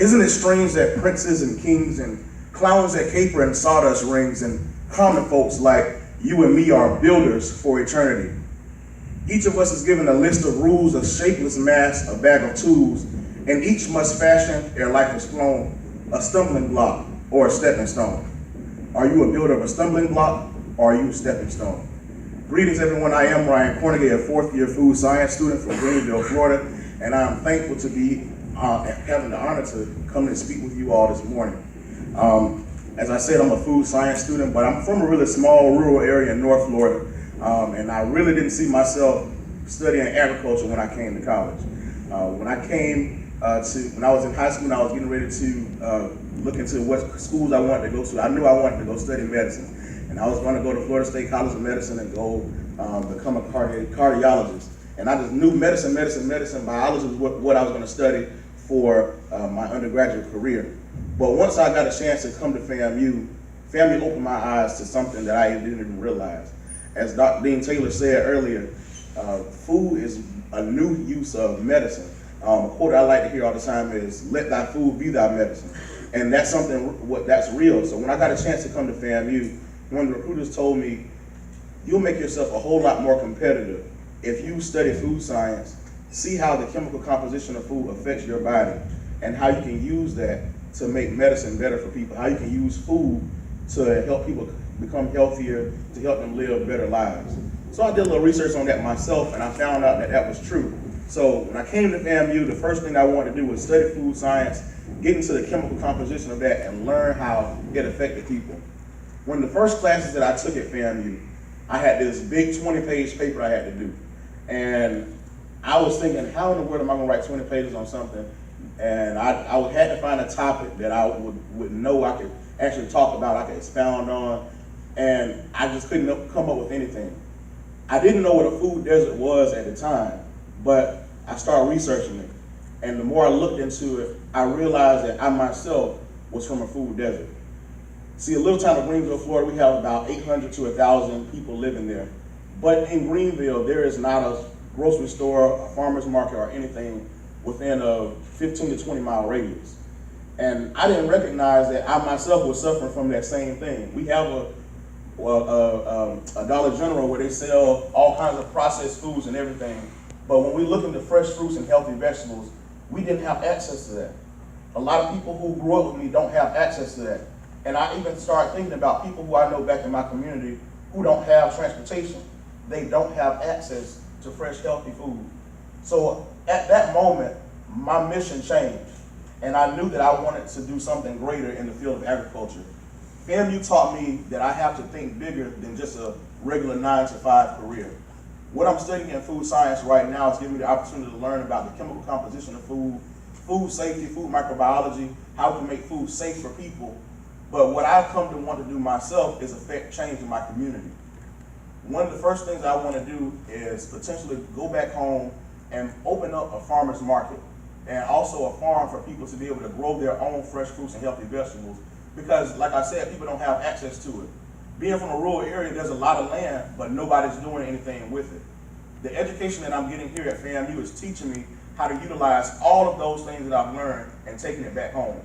Isn't it strange that princes and kings and clowns that caper in sawdust rings and common folks like you and me are builders for eternity? Each of us is given a list of rules, a shapeless mass, a bag of tools, and each must fashion, ere life is flown, a stumbling block or a stepping stone. Are you a builder of a stumbling block, or are you a stepping stone? Greetings, everyone. I am Ryan Cornegay, a fourth-year food science student from Greenville, Florida, and I'm thankful to be having the honor to come and speak with you all this morning. As I said, I'm a food science student, but I'm from a really small rural area in North Florida, and I really didn't see myself studying agriculture when I came to college. When I was in high school and I was getting ready to look into what schools I wanted to go to, I knew I wanted to go study medicine. And I was going to go to Florida State College of Medicine and go become a cardiologist. And I just knew medicine, biology was what I was going to study for my undergraduate career. But once I got a chance to come to FAMU opened my eyes to something that I didn't even realize. As Dr. Dean Taylor said earlier, food is a new use of medicine. A quote I like to hear all the time is, "Let thy food be thy medicine." And that's something that's real. So when I got a chance to come to FAMU, one of the recruiters told me, "You'll make yourself a whole lot more competitive if you study food science, see how the chemical composition of food affects your body, and how you can use that to make medicine better for people, how you can use food to help people become healthier, to help them live better lives." So I did a little research on that myself, and I found out that that was true. So when I came to FAMU, the first thing I wanted to do was study food science, get into the chemical composition of that, and learn how it affected people. One of the first classes that I took at FAMU, I had this big 20-page paper I had to do. And I was thinking, how in the world am I going to write 20 pages on something? And I had to find a topic that I would know I could actually talk about, I could expound on, and I just couldn't come up with anything. I didn't know what a food desert was at the time, but I started researching it. And the more I looked into it, I realized that I myself was from a food desert. See, a little town of Greenville, Florida, we have about 800 to 1,000 people living there. But in Greenville, there is not a grocery store, a farmer's market, or anything within a 15 to 20 mile radius. And I didn't recognize that I myself was suffering from that same thing. We have a Dollar General where they sell all kinds of processed foods and everything. But when we look into fresh fruits and healthy vegetables, we didn't have access to that. A lot of people who grew up with me don't have access to that. And I even started thinking about people who I know back in my community who don't have transportation. They don't have access to fresh, healthy food. So at that moment, my mission changed. And I knew that I wanted to do something greater in the field of agriculture. FAMU taught me that I have to think bigger than just a regular 9-to-5 career. What I'm studying in food science right now is giving me the opportunity to learn about the chemical composition of food, food safety, food microbiology, how we can make food safe for people. But what I've come to want to do myself is affect change in my community. One of the first things I want to do is potentially go back home and open up a farmer's market and also a farm for people to be able to grow their own fresh fruits and healthy vegetables. Because like I said, people don't have access to it. Being from a rural area, there's a lot of land, but nobody's doing anything with it. The education that I'm getting here at FAMU is teaching me how to utilize all of those things that I've learned and taking it back home.